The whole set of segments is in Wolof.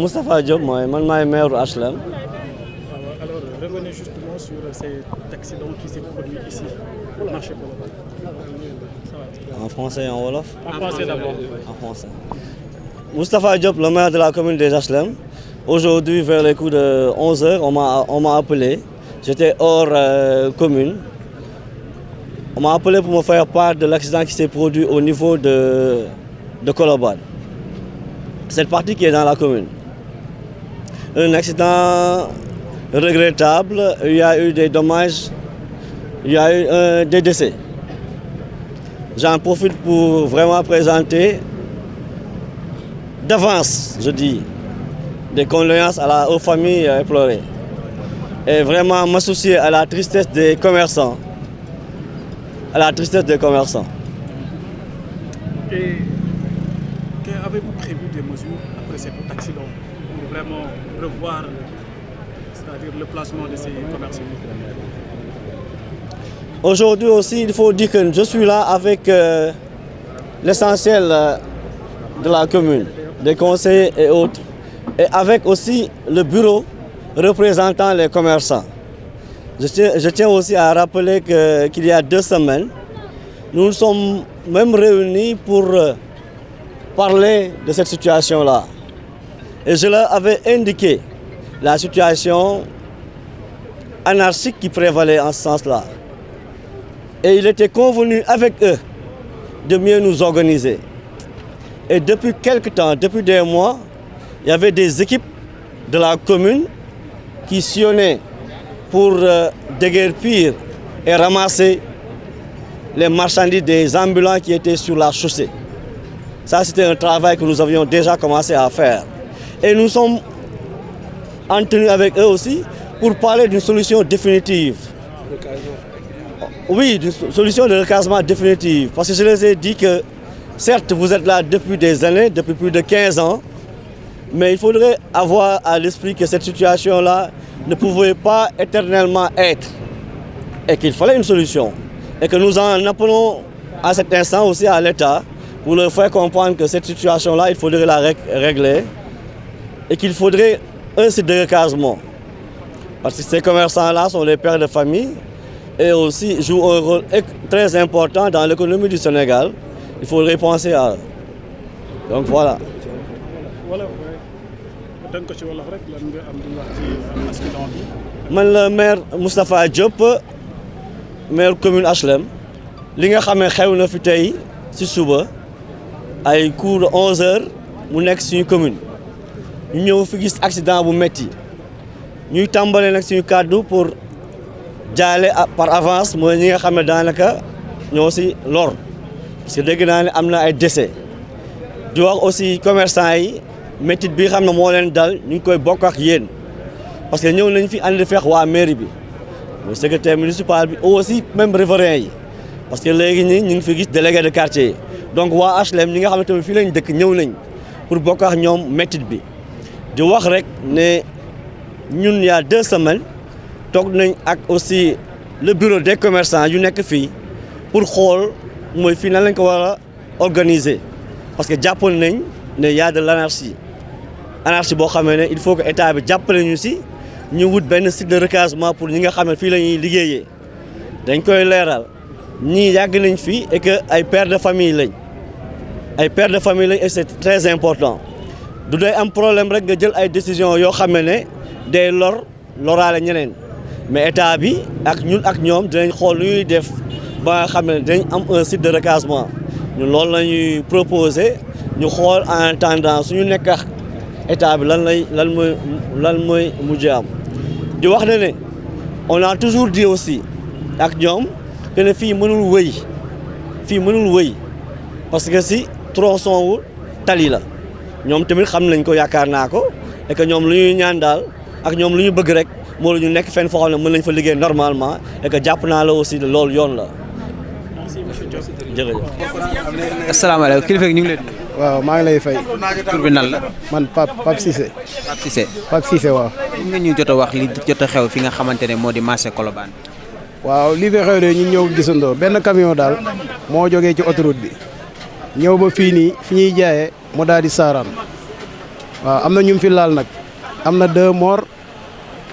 Moustapha Diop, moi, je suis maire de HLM. Alors, revenez justement sur cet accident qui s'est produit ici, au marché Colobane. En français et en Wolof? En français d'abord. En français. Moustapha Diop, le maire de la commune des HLM. Aujourd'hui, vers les coups de 11h, on m'a appelé. J'étais hors commune. On m'a appelé pour me faire part de l'accident qui s'est produit au niveau de Colobane. Cette partie qui est dans la commune. Un accident regrettable, il y a eu des dommages, il y a eu des décès. J'en profite pour vraiment présenter d'avance, je dis, des condoléances aux familles éplorées. Et vraiment m'associer à la tristesse des commerçants. À la tristesse des commerçants. Et qu'avez-vous prévu des mesures après cet accident pour vraiment revoir, c'est-à-dire le placement de ces commerçants? Aujourd'hui aussi, il faut dire que je suis là avec l'essentiel de la commune, des conseillers et autres, et avec aussi le bureau représentant les commerçants. Je tiens aussi à rappeler qu'il y a 2 semaines, nous nous sommes même réunis pour parler de cette situation-là. Et je leur avais indiqué la situation anarchique qui prévalait en ce sens-là. Et il était convenu avec eux de mieux nous organiser. Et depuis quelque temps, depuis des mois, il y avait des équipes de la commune qui sillonnaient pour déguerpir et ramasser les marchandises des ambulants qui étaient sur la chaussée. Ça, c'était un travail que nous avions déjà commencé à faire. Et nous sommes en tenue avec eux aussi pour parler d'une solution définitive. Oui, d'une solution de recasement définitive. Parce que je les ai dit que, certes, vous êtes là depuis des années, depuis plus de 15 ans, mais il faudrait avoir à l'esprit que cette situation-là ne pouvait pas éternellement être et qu'il fallait une solution. Et que nous en appelons à cet instant aussi à l'État pour leur faire comprendre que cette situation-là, il faudrait la régler et qu'il faudrait un site de recasement. Parce que ces commerçants-là sont les pères de famille et aussi jouent un rôle très important dans l'économie du Sénégal. Il faudrait penser à eux. Donc voilà. Man le maire Moustapha Diop, maire commune HLM, li nga xamé xew na fi tay ci suba ay cours de 11h mu nek suñu commune. Ñu ñëw fi gis accident bu metti. Ñuy tambalé nak suñu cadeau pour jaale par avance mooy ñi nga xamé danaka ñoo ci lor. Parce que dégg naa ne am na ay décès. Di wax aussi commerçant yi métit bi xam ne moo leen dal ñu ngi koy bokk ak yéen parce que ñëw nañ fi ànd feex waa mairie bi le secrétaire municipal bi aussi même riverains yi parce que léegi ñi ñu ngi fi gis délégué de quartier yi donc waa HLM ñi nga xam ne tamit fii lañ dëkk ñëw nañ pour bokk ak ñoom métit bi di wax rek ne ñun y a 2 semaines toog nañ ak aussi le bureau des commerçants yu nekk fii pour xool mooy fii nan lañ ko war a organiser parce que jàppoon nañ ne y a de l'anarchie boo xamee ne il faut que état bi jàppale ñu si ñu wut benn site de recasement pour ñi nga xam ne fii la ñuy liggéeyee dañ koy leeral ñii yàgg nañ fii et que ay pères de famille lañ et c'est très important du day am problème rek nga jël ay décisions yoo xam ne day loraale ñeneen mais état bi ak ñun ak ñoom dinañ xool lu ñuy def ba nga xam ne dinañ am un site de recasement ñun loolu la ñuy proposer ñu xool en attendant suñu nekk état bi lan mooy mujj am di wax ne on a toujours dit aussi ak ñoom que ne fii mënul wëy parce que si tronçon wu tali la ñoom tamit xam nañ ko yaakaar naa ko et que ñoom lu ñuy ñaan daal ak ñoom lu ñu bëgg rek moo ñu nekk fenn foo xam ne mën nañ fa liggéey normalement et que jàpp naa la aussi loolu yoon la. jërëjëf. asalaamaaleykum kilifa gi ñu ngi leen di. waaw maa ngi lay fay. tur bi nan la. man Pape Cissé. Pape Cissé waaw. nga ñu jot a wax li jot a xew fi nga xamante ne moo di marché Colobane. waaw li fi xew de ñu ñëw gisandoo benn camion daal moo jógee ci autoroute bi ñëw ba fii nii fi ñuy jaayee mu daal di saaraan waaw am na ñu fi laal nag am na 2 morts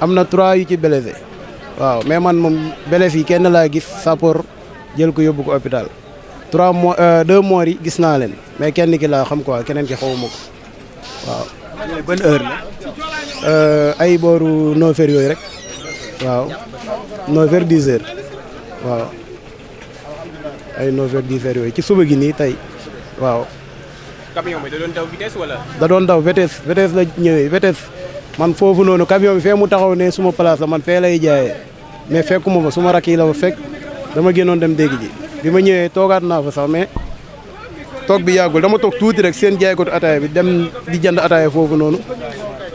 am na 3 yu ci blessé waaw mais man moom blessé yi kenn laa gis sapeur jël ko yóbbu ko hôpital 2 morts yi gis naa leen mais kenn ki laa xam quoi keneen ki xawuma ko waaw. ban heure la. ay booru 9h yooyu rek waaw 9h 10h waaw ay 9h 10h yooyu ci suba gi nii tey waaw. camion bi da doon daw vitesse wala. da doon daw vitesse la ñëwee vitesse man foofu noonu camion bi fee mu taxaw ne suma place la man fee lay jaayee mais fekkuma fa suma rakk yi la fa fekk dama génnoon dem dégg ji bi ma ñëwee toogaat naa fa sax mais toog bi yàggul dama toog tuuti rek seen jaaykatu ataaya bi dem di jënd ataaya foofu noonu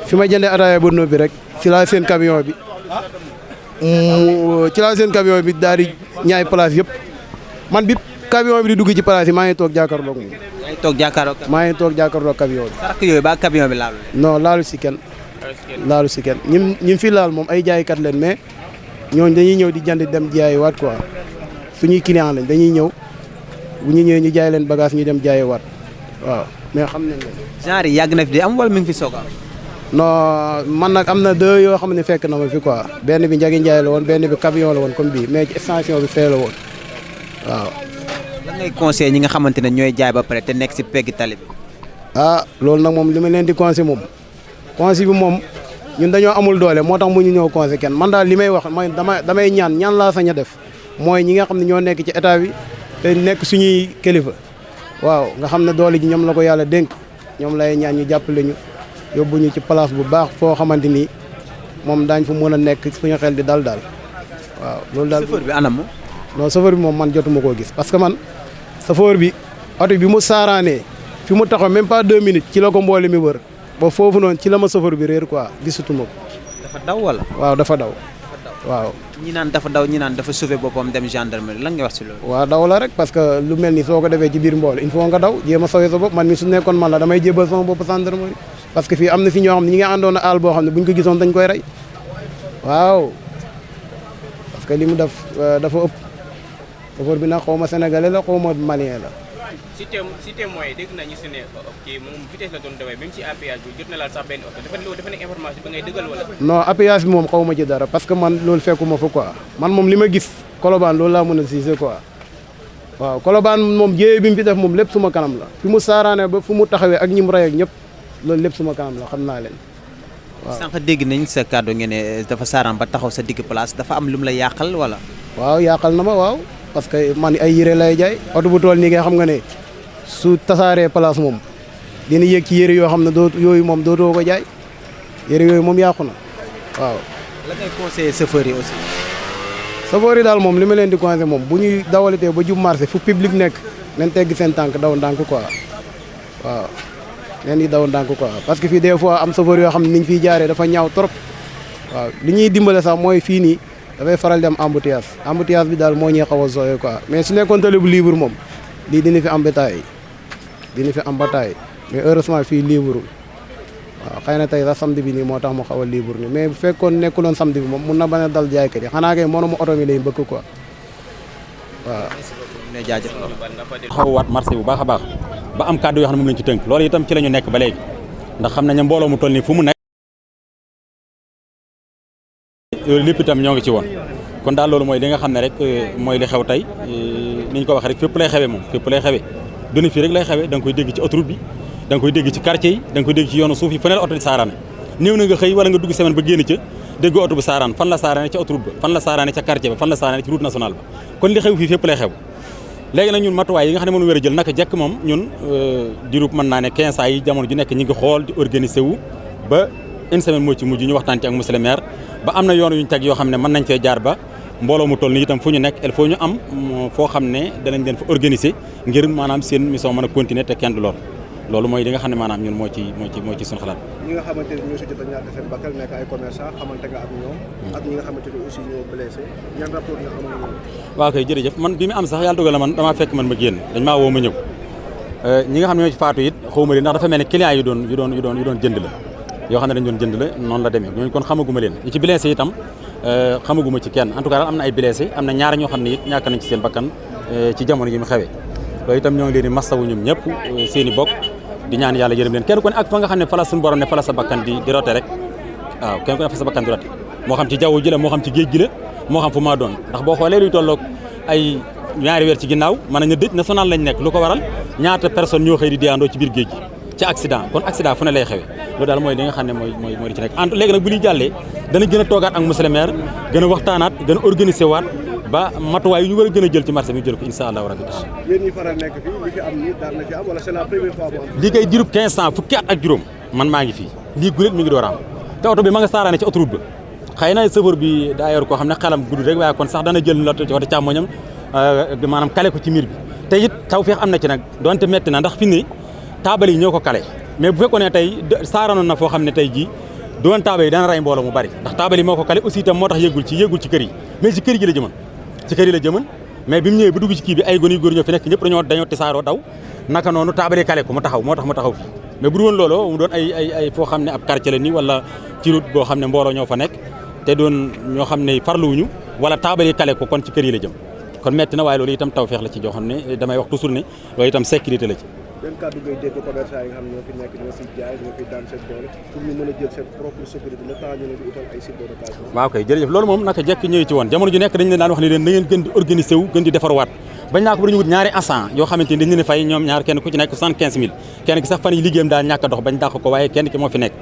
fi ma jëndee ataaya ba noppi rek ci laa seen camion bi bi daal di ñaay place yëpp man bi camion bi di dugg ci place yi maa ngi toog jàkkaarloog moom. maa ngi toog jàkkaarloog camion bi. sarak yooyu ba camion bi laalu. non laalu si kenn. laalu si kenn ñi fi laal moom ay jaaykat leen mais ñooñu dañuy ñëw di jënd dem jaayi waat quoi suñuy client lañ dañuy ñëw bu ñu ñëwee ñu jaay leen bagage ñu dem jaayi waat waaw mais xam nañ leen. genre yi yàgg na fi di am wala mi ngi fi soog a am. non man nag am na 2 yoo xam ne fekk na ma fi quoi benn bi Ndiaye Ndiaye la woon benn bi camion la woon comme bii mais ci extension bi fee la woon waaw. lan ngay conseil ñi nga xamante ne ñooy jaay ba pare te nekk si pegg tali bi. loolu nag moom li ma leen di conseil moom conseil bi moom ñun dañoo amul doole moo tax mu ñu ñëw conseil kenn man daal li may wax mooy damay ñaan laa sañ a def mooy ñi nga xam ne ñoo nekk ci état bi te nekk suñuy kilifa waaw nga xam ne doole ji ñoom la ko yàlla dénk ñoom lay ñaan ñu jàppale ñu yóbbu ñu ci place bu baax foo xamante ni moom daañ fa mën a nekk suñu xel di dal waaw loolu daal. chauffeur bi anam. non chauffeur bi moom man jotuma koo gis parce que man chauffeur bi oto bi mu saaraanee fi mu taxaw même pas 2 minutes ci la ko mboole mi wër ba foofu noonu ci la ma chauffeur bi réer quoi gisatuma ko. dafa daw wala. waaw dafa daw. waaw. ñi naan dafa daw ñi naan dafa sauvé boppam dem gendarmerie lan nga wax ci loolu. waaw daw la rek parce que lu mel ni soo ko defee ci biir mbool il faut nga daw jéem a sauvé sa bopp man mi su nekkoon man la damay jébal sama bopp gendarmerie parce que fii am na fi ñoo xam ne ñi nga àndoon a àll boo xam ne buñ ko gisoon dañ koy rey waaw parce que li mu def dafa ëpp chauffeur bi nag xaw ma sénégalais la xaw ma malien la. si témoin yi dégg nañu si ne kii moom vitesse la doon dawee même si appuyage bi jot na laal sax benn oto dafa nekk information bi ngay dëggal wala. non appuyage bi moom xaw ma ci dara parce que man loolu fekkuma fa quoi man moom li ma gis Colobane loolu laa mën a siise quoi waaw Colobane moom jéyee bi mu fi def moom lépp suma kanam la fi mu saaraane ba fu mu taxawee ak ñi mu rey ak ñëpp loolu lépp suma kanam la xam naa leen waaw. sànq dégg nañ sa kàddu ngeen ne dafa saaraan ba taxaw sa digg place dafa am lu mu la yàqal wala. waaw yàqal na ma waaw parce que man ay yére lay jaay oto bu tool nii nga xam nga ne su tasaaree place moom dina yéeg ci yére yoo xam ne yooyu moom dootoo ko jaay yére yooyu moom yàqu na waaw. la ngay conseillé chauffeur yi aussi. chauffeur yi daal moom li ma leen di conseillé moom bu ñuy dawalitee ba jub marché fu public nekk nañ tegg seen tànk daw ndànk quoi waaw leen di daw ndànk quoi parce que fii des fois am chauffeur yoo xam ne niñ fiy jaaree dafa ñaaw trop waaw li ñuy dimbale sax mooy fii nii dafay faral di am embouteillage bi daal moo ñuy xaw a sooyee quoi mais su nekkoon tali bu libre moom lii dina fi am bataay mais heureusement fii libre waaw xëy na tey sax samedi bi nii moo tax mu xaw a libre ni mais bu fekkoon nekkuloon samedi bi moom mun na bañ a dal jaaykat yi xanaa kay mënuma oto mi lay bëgg quoi waaw. xaw waat marché bu baax a baax ba am kàddu yoo xam ne moom lañ ci tënk loolu itam ci la ñu nekk ba léegi ndax xam nañ ne mbooloo mu toll nii fu mu nekk loolu lépp itam ñoo ngi ci woon kon daal loolu mooy li nga xam ne rek mooy li xew tey ni ñu ko waxee rek fépp lay xewee moom fépp lay xewee duna fii rek lay xewee da nga koy dégg ci autoroute bi da nga koy dégg ci quartier yi da nga koy dégg ci yoonu suuf yi fu ne la oto di saaraane néew na nga xëy wala nga dugg semaine ba génn ca dégg oto bu saaraan fan la saaraane ca autoroute ba fan la saaraane ca quartier ba fan la saaraane ci route nationale ba kon li xew fii fépp lay xew léegi nag ñun matuwaay yi nga xam ne mënu wér a jël naka jekk moom ñun diirub mën naa ne 15 ans yi jamono ji nekk ñi ngi xool di organiser wu ba une semaine moo ci mujj ñu waxtaan ci ak monsieur le maire ba am na yoon yu ñu teg yoo xam ne mën nañ fee jaar ba mbooloo mu toll nii itam fu ñu nekk il faut ñu am foo xam ne danañ leen fa organiser ngir maanaam seen mission mën a continuer te kenn du lool loolu mooy li nga xam ne maanaam ñun moo ci suñu xalaat. ñi nga xamante ne ñoo si jot a ñàkk seen bakkan nekk ay commerçant xamante nga ak ñoom ak ñi nga xamante ne aussi ñoo blessé yan rapport nga am ak ñoom. waaw kay jërëjëf man bi mu am sax yàlla dogal na man damaa fekk man ma génn dañ maa woo ma ñëw ñi nga xam ne ñoo ci faatu it xawma leen ndax dafa mel ne client yi doon jënd la yoo xam ne dañ doon jënd la noonu la demee ñooñu kon xamaguma leen ñi ci blessé itam xamaguma ci kenn en tout cas daal am na ay blessé am na ñaar ñoo xam ne it ñàkk nañ ci seen bakkan ci jamono yi mu xewee loolu itam ñoo ngi leen di masawu ñoom ñëpp seen i bokk di ñaan yàlla yërëm leen kenn ku ne ak fa nga xam ne fa la suñu borom ne fa la sa bakkan di rote rek waaw kenn ku ne fa sa bakkan di rote moo xam ci jaww ji la moo xam ci géej gi la moo xam fu maa doon ndax boo xoolee luy tolloog ay ñaari weer ci ginnaaw mën nañu dëj national lañ nekk lu ko waral ñaata personne ñoo xëy di deeandoo ci biir géej gi ci accident kon accident fu ne lay xewee loolu daal mooy li nga xam ne mooy li ci nekk en léegi nag bu ñuy jàllee dana gën a toogaat ak monsieur le maire gën a waxtaanaat gën a organiser waat ba matuwaay yu ñu war a gën a jël ci marché bi jël ko incha allahu rabbi. yéen ñi faral nekk fii li fi am nii daan na fi am wala c'est la première fois bu am. lii kay dirub 15 ans fukki at ak juróom man maa ngi fii lii guléet mi ngi door a am te oto bi ma nga saaraane ci autoroute ba xëy na chauffeur bi daa yor koo xam ne xelam gudd rek waaye kon sax dana jël lot ci oto càmmoñam maanaam kale ko ci miir bi te it tawfeex am na ci nag donte metti na ndax fi ne taabal yi ñoo ko kale mais bu fekkoon ne tey saaranoon na foo xam ne tey jii doon taabal yi dana rey mbooloo mu bari ndax taabal yi moo ko kale aussi itam moo tax yëgul ci kër yi mais ci kër gi la jëman ci kër yi la jëman mais bi mu ñëwee ba dugg ci kii bi ay gone yu góor ñoo fi nekk ñëpp dañoo tisaaroo daw naka noonu taabal yi kale ko mu taxaw moo tax mu taxaw fii mais bu dul woon loolu mu doon ay foo xam ne ab quartier la nii wala ci route boo xam ne mbooloo ñoo fa nekk te doon ñoo xam ne farluwuñu wala taabal yi kale ko kon ci kër yi la jëm kon metti na waaye loolu itam tawfeex la ci joo xam ne damay wax toujours ne loolu itam sécurité la ci. benn kàddu ngay dégg commerçant yi nga xam ne ñoo fi nekk ñoo fi jaay ñoo fi daan seen doole pour ñu mën a jël seen propre sécurité le temps ñu leen di utal ay sites de rotation. waaw kay jërëjëf loolu moom naka jekk ñëwee ci woon jamono ju nekk dañu leen daan wax ne leen na ngeen gën di organiser wu gën di defarwaat bañ naa ko ba dañu wut ñaari agent yoo xamante ni dañ leen fay ñoom ñaar kenn ku ci nekk 75000 kenn ki sax fan yi liggéeyam daa ñàkk a dox bañ dàq ko waaye kenn ki moo fi nekk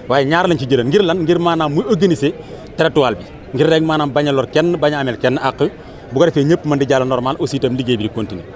waaye ñaar lañ ci jëlan ngir lan ngir maanaam muy organiser trottoir bi ngir rek maanaam bañ a lor kenn bañ a amel kenn àq bu ko defee ñëpp mën di jàll normal aussi itam liggéey bi di continuer